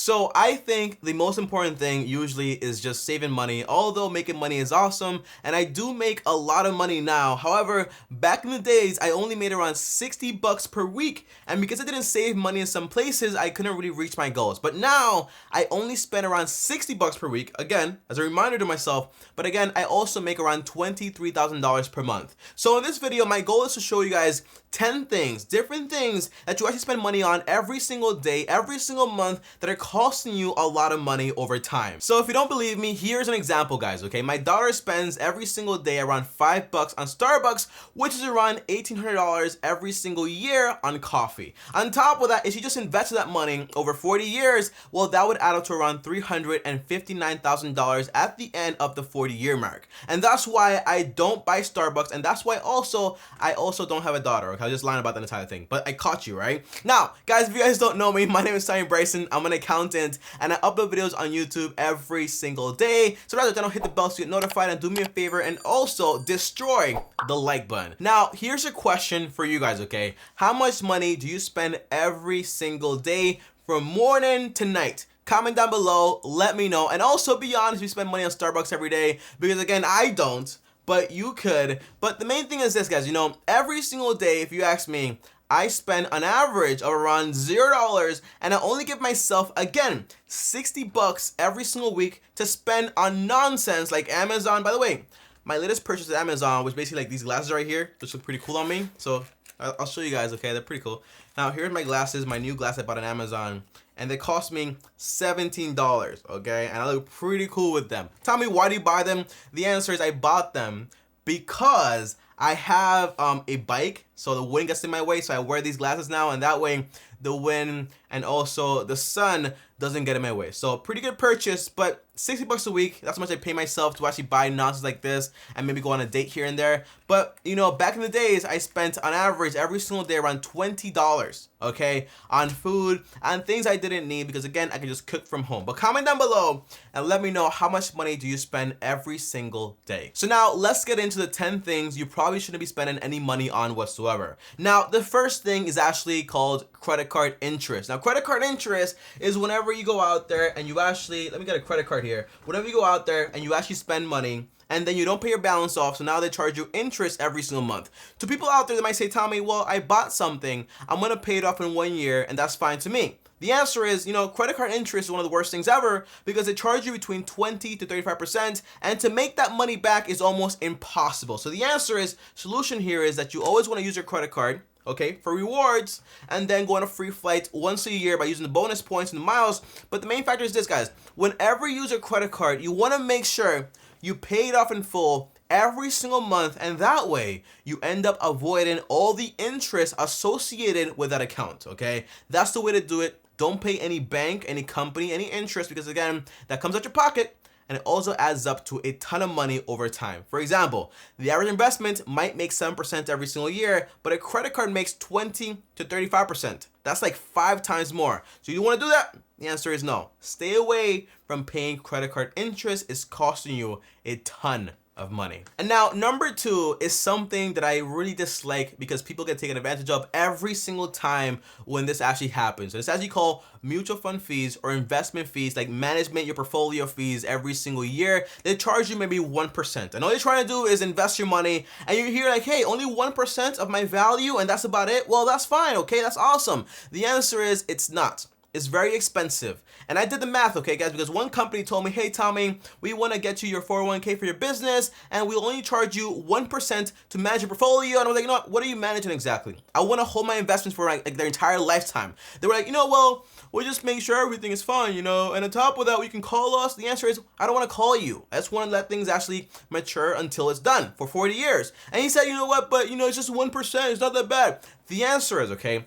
So I think the most important thing usually is just saving money, although making money is awesome, and I do make a lot of money now. However, back in the days, I only made around 60 bucks per week, and because I didn't save money in some places, I couldn't really reach my goals. But now, I only spend around 60 bucks per week, again, as a reminder to myself, but again, I also make around $23,000 per month. So in this video, my goal is to show you guys 10 things, different things that you actually spend money on every single day, every single month that are costing you a lot of money over time. So if you don't believe me, here's an example, guys, okay? My daughter spends every single day around 5 bucks on Starbucks, which is around $1,800 every single year on coffee. On top of that, if she just invested that money over 40 years, well, that would add up to around $359,000 at the end of the 40-year mark. And that's why I don't buy Starbucks, and that's why I also don't have a daughter, okay? I was just lying about that entire thing, but I caught you, right? Now, guys, if you guys don't know me, my name is Simon Bryson. I'm an accountant, and I upload videos on YouTube every single day. So rather than hit the bell to get notified, and do me a favor and also destroy the like button. Now, here's a question for you guys, okay? How much money do you spend every single day from morning to night? Comment down below, let me know, and also be honest if you spend money on Starbucks every day, because again, I don't. But you could. But the main thing is this, guys, every single day, if you ask me, I spend an average of around $0, and I only give myself, again, 60 bucks every single week to spend on nonsense like Amazon. By the way, my latest purchase at Amazon was basically like these glasses right here, which look pretty cool on me. So I'll show you guys, okay? They're pretty cool. Now, here's my glasses, my new glasses I bought on Amazon, and they cost me $17, okay? And I look pretty cool with them. Tell me, why do you buy them? The answer is I bought them because I have a bike, so the wind gets in my way, so I wear these glasses now, and that way the wind and also the sun doesn't get in my way. So pretty good purchase, but 60 bucks a week, that's how much I pay myself to actually buy nonsense like this and maybe go on a date here and there. But back in the days, I spent on average every single day around $20, okay, on food and things I didn't need, because again, I can just cook from home. But comment down below and let me know, how much money do you spend every single day? So now let's get into the 10 things you probably shouldn't be spending any money on whatsoever. Now, the first thing is actually called credit card interest. Now, credit card interest is whenever you go out there and you actually, let me get a credit card here. Whenever you go out there and you actually spend money, and then you don't pay your balance off, so now they charge you interest every single month. To people out there that might say, Tommy, well, I bought something, I'm gonna pay it off in 1 year, and that's fine to me. The answer is, credit card interest is one of the worst things ever, because they charge you between 20 to 35%, and to make that money back is almost impossible. So the answer is, solution here is that you always wanna use your credit card, okay, for rewards, and then go on a free flight once a year by using the bonus points and the miles. But the main factor is this, guys. Whenever you use a credit card, you want to make sure you pay it off in full every single month, and that way you end up avoiding all the interest associated with that account, okay? That's the way to do it. Don't pay any bank, any company, any interest, because again, that comes out your pocket, and it also adds up to a ton of money over time. For example, the average investment might make 7% every single year, but a credit card makes 20 to 35%. That's like 5 times more. So you want to do that? The answer is no. Stay away from paying credit card interest. It's costing you a ton of money. And now, number 2 is something that I really dislike, because people get taken advantage of every single time when this actually happens. And it's actually called mutual fund fees or investment fees, like management your portfolio fees every single year. They charge you maybe 1%. And all you're trying to do is invest your money, and you're here like, hey, only 1% of my value, and that's about it? Well, that's fine, okay? That's awesome. The answer is it's not. It's very expensive. And I did the math, okay, guys, because one company told me, hey, Tommy, we want to get you your 401k for your business, and we'll only charge you 1% to manage your portfolio. And I was like, what are you managing exactly? I want to hold my investments for like their entire lifetime. They were like, well, we'll just make sure everything is fine, And on top of that, you can call us. The answer is, I don't want to call you. I just want to let things actually mature until it's done for 40 years. And he said, you know what, but, it's just 1%. It's not that bad. The answer is, okay,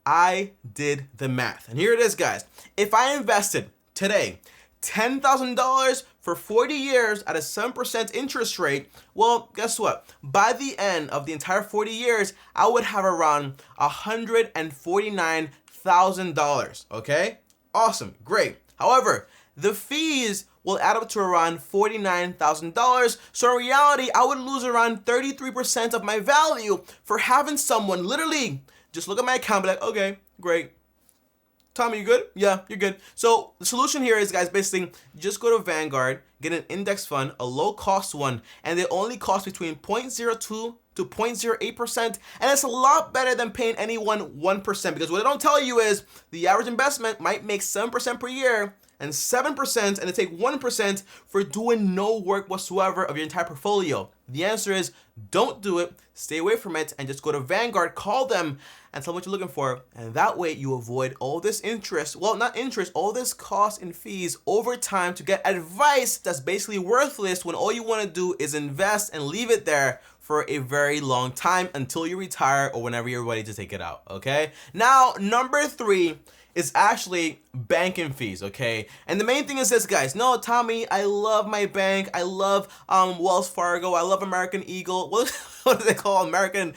I did the math. And here it is, guys. If I invested today $10,000 for 40 years at a 7% interest rate, well, guess what? By the end of the entire 40 years, I would have around $149,000, okay? Awesome, great. However, the fees will add up to around $49,000. So in reality, I would lose around 33% of my value for having someone literally just look at my account and be like, okay, great. Tommy, you good? Yeah, you're good. So the solution here is, guys, basically just go to Vanguard, get an index fund, a low cost one, and they only cost between 0.02 to 0.08%, and it's a lot better than paying anyone 1%, because what they don't tell you is the average investment might make 7% per year, and 7%, and they take 1% for doing no work whatsoever of your entire portfolio. The answer is don't do it, stay away from it, and just go to Vanguard, call them, and tell them what you're looking for, and that way you avoid all this interest, well, not interest, all this cost and fees over time to get advice that's basically worthless when all you want to do is invest and leave it there for a very long time until you retire or whenever you're ready to take it out, okay? Now, number 3 is actually banking fees, okay? And the main thing is this, guys. No, Tommy, I love my bank. I love Wells Fargo. I love American Eagle. What do they call American?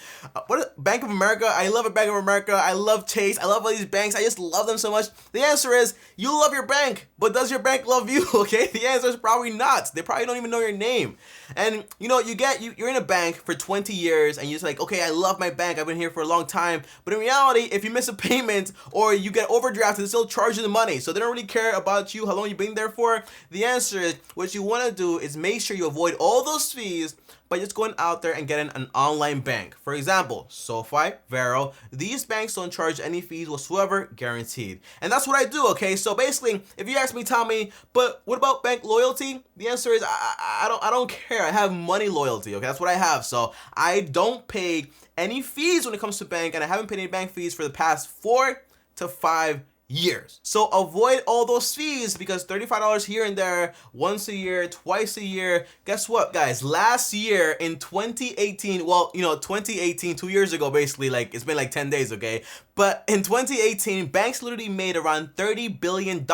Bank of America? I love a Bank of America. I love Chase. I love all these banks. I just love them so much. The answer is you love your bank, but does your bank love you? Okay, the answer is probably not. They probably don't even know your name. And you know, you're in a bank for 20 years, and you're just like, okay, I love my bank. I've been here for a long time. But in reality, if you miss a payment or you get overdrafted, they still charge you the money. So they don't really care about you, how long you've been there for. The answer is what you want to do is make sure you avoid all those fees by just going out there and getting an online bank. For example, SoFi, Vero, these banks don't charge any fees whatsoever, guaranteed. And that's what I do, okay? So basically, if you ask me, Tommy, but what about bank loyalty? The answer is I don't care. I have money loyalty, okay? That's what I have. So I don't pay any fees when it comes to bank, and I haven't paid any bank fees for the past 4 to 5 years. So avoid all those fees, because $35 here and there, once a year, twice a year. Guess what, guys? Last year in 2018, well, 2018, 2 years ago, basically, like it's been like 10 days, okay? But in 2018, banks literally made around $30 billion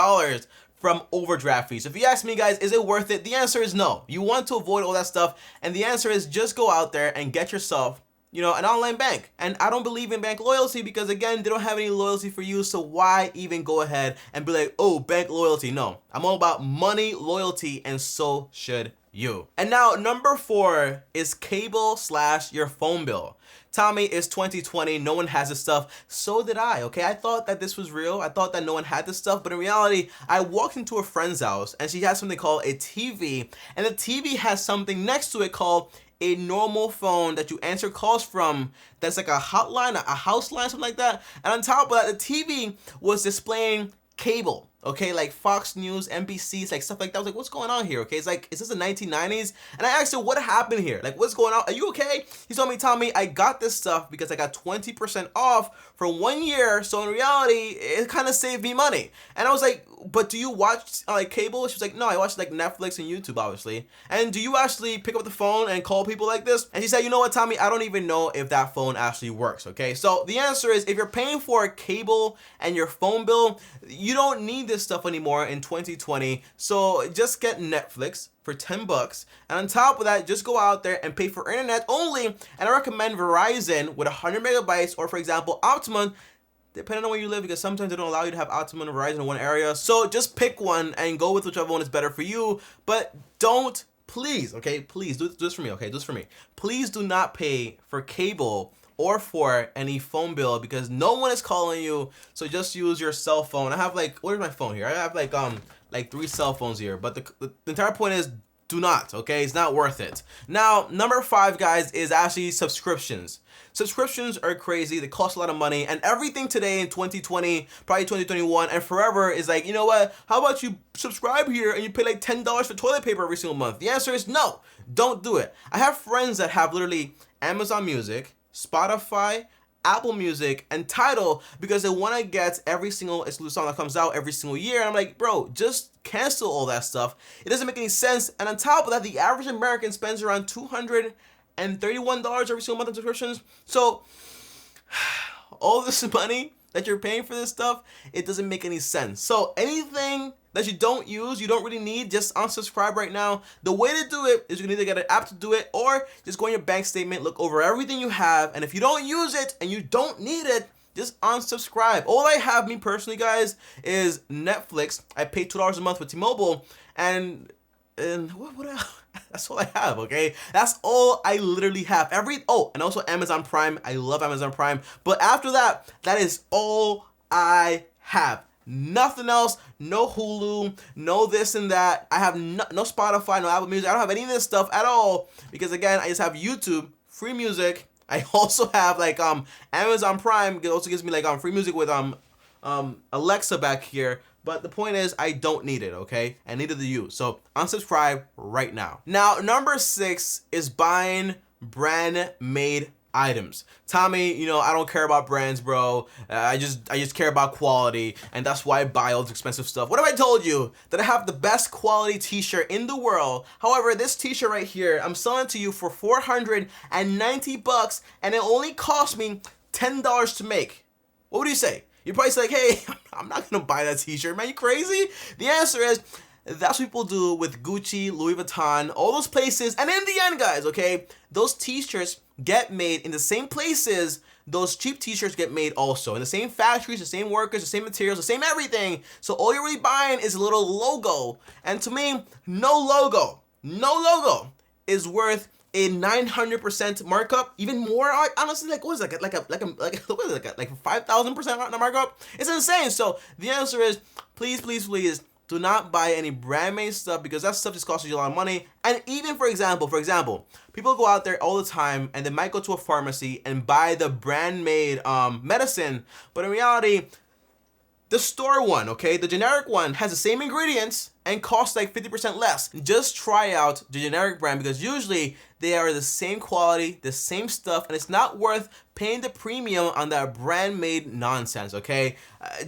from overdraft fees. So if you ask me, guys, is it worth it? The answer is no. You want to avoid all that stuff, and the answer is just go out there and get yourself an online bank. And I don't believe in bank loyalty because, again, they don't have any loyalty for you, so why even go ahead and be like, oh, bank loyalty? No, I'm all about money loyalty, and so should you. And now, number 4 is cable / your phone bill. Tommy, it's 2020, no one has this stuff. So did I, okay? I thought that this was real. I thought that no one had this stuff, but in reality, I walked into a friend's house, and she has something called a TV, and the TV has something next to it called a normal phone that you answer calls from, that's like a hotline, a house line, something like that. And on top of that, the TV was displaying cable, okay, like Fox News, NBC's, like stuff like that. I was like, what's going on here? Okay, it's like, is this the 1990s? And I asked her, what happened here? Like, what's going on? Are you okay? He told me, Tommy, I got this stuff because I got 20% off for 1 year. So in reality, it kind of saved me money. And I was like, but do you watch like cable? She was like, no, I watch like Netflix and YouTube, obviously. And do you actually pick up the phone and call people like this? And she said, you know what, Tommy, I don't even know if that phone actually works, okay? So the answer is, if you're paying for cable and your phone bill, you don't need this stuff anymore in 2020. So just get Netflix for 10 bucks. And on top of that, just go out there and pay for internet only. And I recommend Verizon with 100 megabytes, or for example, Optimum, depending on where you live, because sometimes they don't allow you to have Optimum and Verizon in one area. So just pick one and go with whichever one is better for you. But don't, please, okay, please do this for me, okay, do this for me. Please do not pay for cable or for any phone bill, because no one is calling you. So just use your cell phone. I have like, where's my phone here? I have like 3 cell phones here. But the entire point is, do not, okay? It's not worth it. Now, number 5, guys, is actually subscriptions. Subscriptions are crazy. They cost a lot of money, and everything today in 2020, probably 2021, and forever is like, you know what? How about you subscribe here and you pay like $10 for toilet paper every single month? The answer is no. Don't do it. I have friends that have literally Amazon Music, Spotify, Apple Music, and Tidal because they want to get every single exclusive song that comes out every single year. And I'm like, bro, just cancel all that stuff. It doesn't make any sense. And on top of that, the average American spends around $231 every single month on subscriptions. So all this money that you're paying for this stuff, it doesn't make any sense. So anything that you don't use, you don't really need, just unsubscribe right now. The way to do it is you can either get an app to do it, or just go in your bank statement, look over everything you have, and if you don't use it and you don't need it, just unsubscribe. All I have, me personally, guys, is Netflix. I pay $2 a month with T-Mobile, and what else? That's all I have, okay? That's all I literally have. And also Amazon Prime. I love Amazon Prime. But after that, that is all I have. Nothing else. No Hulu, no this and that. I have no Spotify, no Apple Music. I don't have any of this stuff at all because again, I just have YouTube, free music. I also have like Amazon Prime. It also gives me like free music with Alexa back here. But the point is, I don't need it, okay? And neither do you. So unsubscribe right now. Now, number 6 is buying brand made items. Tommy, you know, I don't care about brands, bro. I just care about quality, and that's why I buy all this expensive stuff. What if I told you that I have the best quality t-shirt in the world? However, this t-shirt right here, I'm selling to you for $490, and it only cost me $10 to make. What would you say? You'd probably say like, hey, I'm not gonna buy that t-shirt, man, you crazy? The answer is, that's what people do with Gucci, Louis Vuitton, all those places. And in the end, guys, okay, those t-shirts get made in the same places those cheap t-shirts get made also. In the same factories, the same workers, the same materials, the same everything. So all you're really buying is a little logo. And to me, no logo is worth a 900% markup, even more. Honestly, like what is it, like a 5,000% markup? It's insane. So the answer is, please, do not buy any brand made stuff because that stuff just costs you a lot of money. And even for example, people go out there all the time and they might go to a pharmacy and buy the brand made medicine, but in reality, the store one, okay, the generic one has the same ingredients and costs like 50% less. Just try out the generic brand because usually they are the same quality, the same stuff, and it's not worth paying the premium on that brand made nonsense, okay?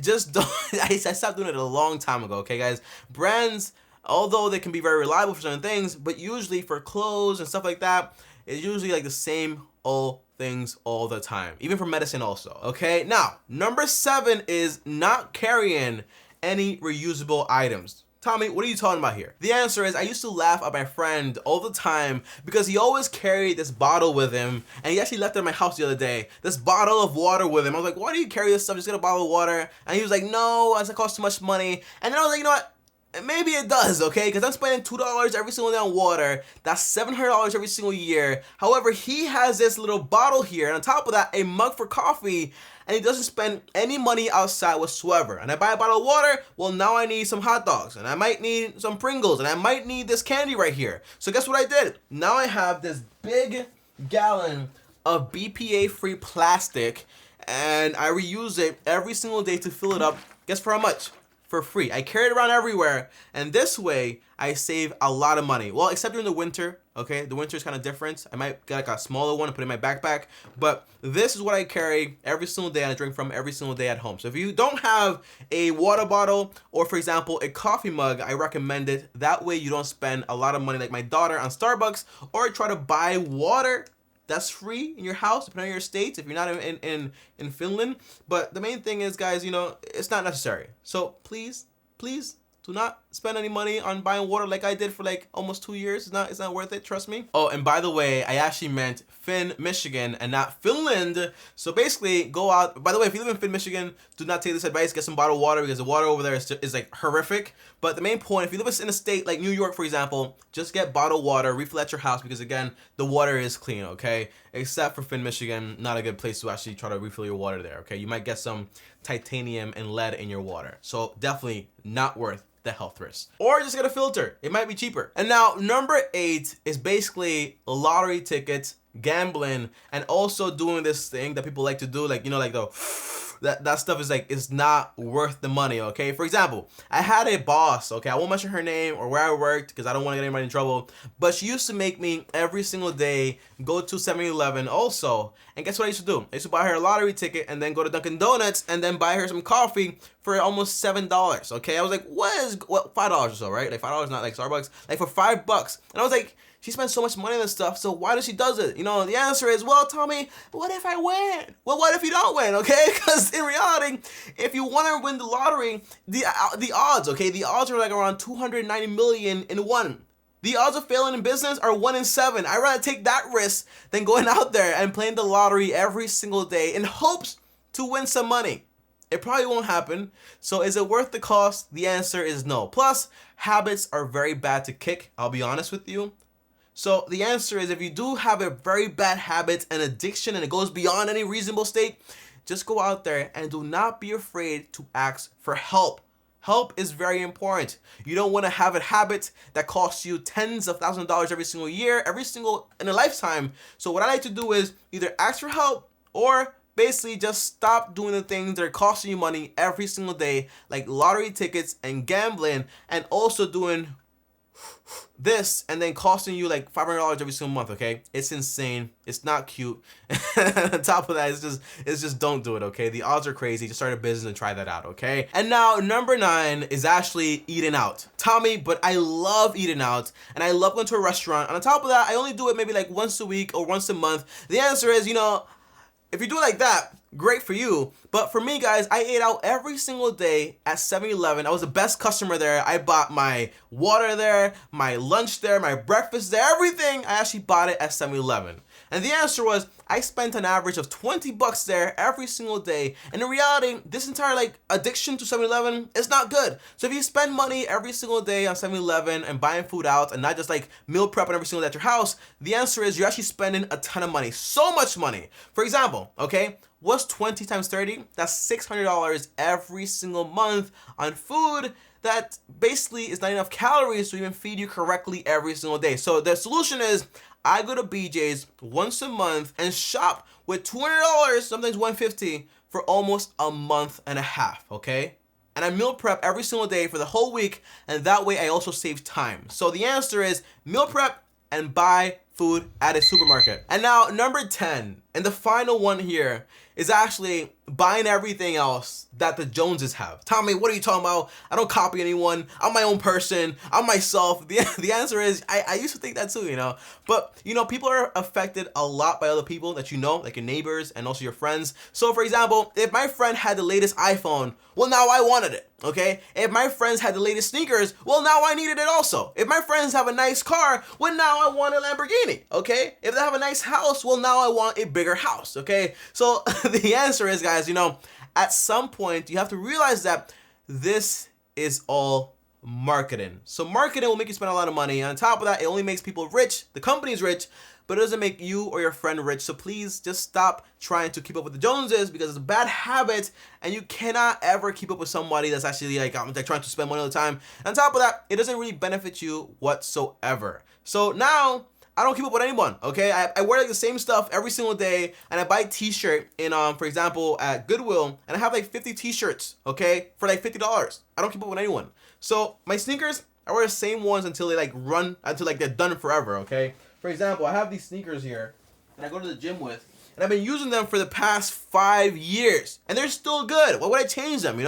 Just don't, I stopped doing it a long time ago, okay, guys? Brands, although they can be very reliable for certain things, but usually for clothes and stuff like that, it's usually like the same old things all the time, even for medicine also, okay? Now, number 7 is not carrying any reusable items. Tommy, what are you talking about here? The answer is, I used to laugh at my friend all the time because he always carried this bottle with him, and he actually left it at my house the other day, this bottle of water with him. I was like, why do you carry this stuff? Just get a bottle of water. And he was like, no, it costs too much money. And then I was like, you know what? Maybe it does, okay? Because I'm spending $2 every single day on water. That's $700 every single year. However, he has this little bottle here, and on top of that, a mug for coffee, and he doesn't spend any money outside whatsoever. And I buy a bottle of water, well, now I need some hot dogs, and I might need some Pringles, and I might need this candy right here. So guess what I did? Now I have this big gallon of BPA-free plastic, and I reuse it every single day to fill it up. Guess for how much? For free. I carry it around everywhere, and this way I save a lot of money. Well, except during the winter, okay? The winter is kind of different. I might get like a smaller one and put it in my backpack, but this is what I carry every single day and I drink from every single day at home. So if you don't have a water bottle or, for example, a coffee mug, I recommend it. That way you don't spend a lot of money like my daughter on Starbucks, or try to buy water that's free in your house, depending on your states, if you're not in Finland. But the main thing is, guys, you know, it's not necessary. So please do not spend any money on buying water like I did for like almost 2 years. It's not worth it, trust me. Oh, and by the way, I actually meant Finn, Michigan, and not Finland. So basically, go out. By the way, if you live in Finn, Michigan, do not take this advice. Get some bottled water because the water over there is like horrific. But the main point, if you live in a state like New York, for example, just get bottled water, refill at your house because, again, the water is clean, okay? Except for Finn, Michigan, not a good place to actually try to refill your water there, okay? You might get some titanium and lead in your water. So definitely not worth the health risk. Or just get a filter. It might be cheaper. And now, number 8 is basically lottery tickets, gambling, and also doing this thing that people like to do, like, you know, like that stuff is like, it's not worth the money, okay? For example, I had a boss, okay? I won't mention her name or where I worked because I don't want to get anybody in trouble, but she used to make me every single day go to 7-Eleven also, and guess what I used to do? I used to buy her a lottery ticket and then go to Dunkin' Donuts and then buy her some coffee for almost $7, okay? I was like, $5 or so, right? Like $5, not like Starbucks, like for $5. And I was like, she spends so much money on this stuff, so why does she does it? You know, the answer is, well, Tommy, what if I win? Well, what if you don't win, okay? Because in reality, if you want to win the lottery, the odds, okay? The odds are like around 290 million in 1. The odds of failing in business are 1 in 7. I'd rather take that risk than going out there and playing the lottery every single day in hopes to win some money. It probably won't happen. So is it worth the cost? The answer is no. Plus, habits are very bad to kick, I'll be honest with you. So the answer is, if you do have a very bad habit and addiction and it goes beyond any reasonable state, just go out there and do not be afraid to ask for help. Help is very important. You don't want to have a habit that costs you tens of thousands of dollars every single year, in a lifetime. So what I like to do is either ask for help or basically just stop doing the things that are costing you money every single day, like lottery tickets and gambling, and also doing this and then costing you like $500 every single month. Okay, it's insane. It's not cute. On top of that, it's just don't do it. Okay, the odds are crazy. Just start a business and try that out. Okay, and now number 9 is actually eating out. Tommy, but I love eating out and I love going to a restaurant, and on top of that, I only do it maybe like once a week or once a month. The answer is, if you do it like that, great for you. But for me, guys, I ate out every single day at 7-Eleven. I was the best customer there. I bought my water there, my lunch there, my breakfast there, everything. I actually bought it at 7-Eleven. And the answer was, I spent an average of 20 bucks there every single day. And in reality, this entire addiction to 7-Eleven is not good. So if you spend money every single day on 7-Eleven and buying food out and not just meal prepping every single day at your house, the answer is you're actually spending a ton of money. So much money. For example, okay, what's 20 times 30? That's $600 every single month on food that basically is not enough calories to even feed you correctly every single day. So the solution is, I go to BJ's once a month and shop with $200, sometimes $150 for almost a month and a half, okay? And I meal prep every single day for the whole week, and that way I also save time. So the answer is meal prep and buy food at a supermarket. And now number 10, and the final one here, is actually buying everything else that the Joneses have. Tommy, what are you talking about? I don't copy anyone. I'm my own person. I'm myself. The answer is, I used to think that too, But, people are affected a lot by other people that like your neighbors and also your friends. So, for example, if my friend had the latest iPhone, well, now I wanted it, okay? If my friends had the latest sneakers, well, now I needed it also. If my friends have a nice car, well, now I want a Lamborghini, okay? If they have a nice house, well, now I want a bigger house, okay? So, the answer is, guys, at some point you have to realize that this is all marketing. So marketing will make you spend a lot of money. On top of that, it only makes people rich, the company's rich, but it doesn't make you or your friend rich. So please just stop trying to keep up with the Joneses, because it's a bad habit and you cannot ever keep up with somebody that's actually trying to spend money all the time. And on top of that, it doesn't really benefit you whatsoever. So now, I don't keep up with anyone, okay? I wear the same stuff every single day, and I buy a t-shirt in, for example, at Goodwill, and I have 50 t-shirts, okay, for $50. I don't keep up with anyone. So my sneakers, I wear the same ones until they they're done forever, okay? For example, I have these sneakers here, and I go to the gym with, and I've been using them for the past 5 years, and they're still good. Why would I change them,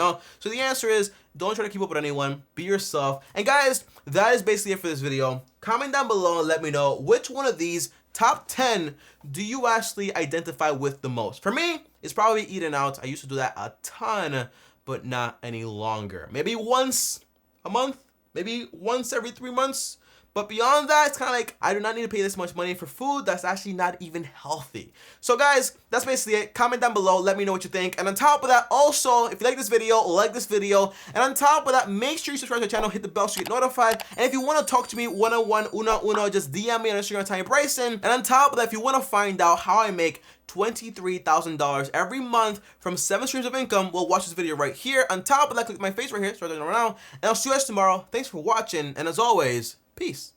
So the answer is, don't try to keep up with anyone. Be yourself. And guys, that is basically it for this video. Comment down below and let me know which one of these top 10 do you actually identify with the most. For me, it's probably eating out. I used to do that a ton, but not any longer. Maybe once a month, maybe once every 3 months. But beyond that, it's kind of I do not need to pay this much money for food that's actually not even healthy. So guys, that's basically it. Comment down below, let me know what you think. And on top of that, also, if you like this video, like this video. And on top of that, make sure you subscribe to the channel, hit the bell so you get notified. And if you want to talk to me one-on-one, uno, just DM me on Instagram, Tommy Bryson. And on top of that, if you want to find out how I make $23,000 every month from 7 streams of income, well, watch this video right here. On top of that, click my face right here, start doing it right now. And I'll see you guys tomorrow. Thanks for watching, and as always, peace.